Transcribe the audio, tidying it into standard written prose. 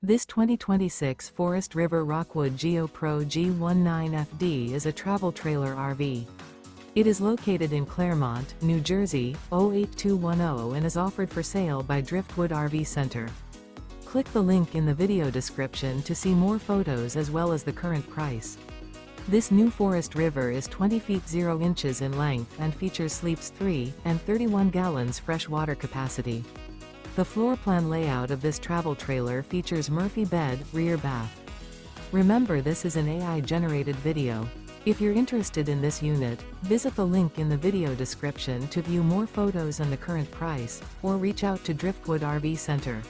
This 2026 Forest River Rockwood Geo Pro G19FD is a travel trailer RV. It is located in Clermont, New Jersey, 08210 and is offered for sale by Driftwood RV Center. Click the link in the video description to see more photos as well as the current price. This new Forest River is 20 feet 0 inches in length and features sleeps 3 and 31 gallons fresh water capacity. The floor plan layout of this travel trailer features Murphy bed, rear bath. Remember, this is an AI-generated video. If you're interested in this unit, visit the link in the video description to view more photos and the current price, or reach out to Driftwood RV Center.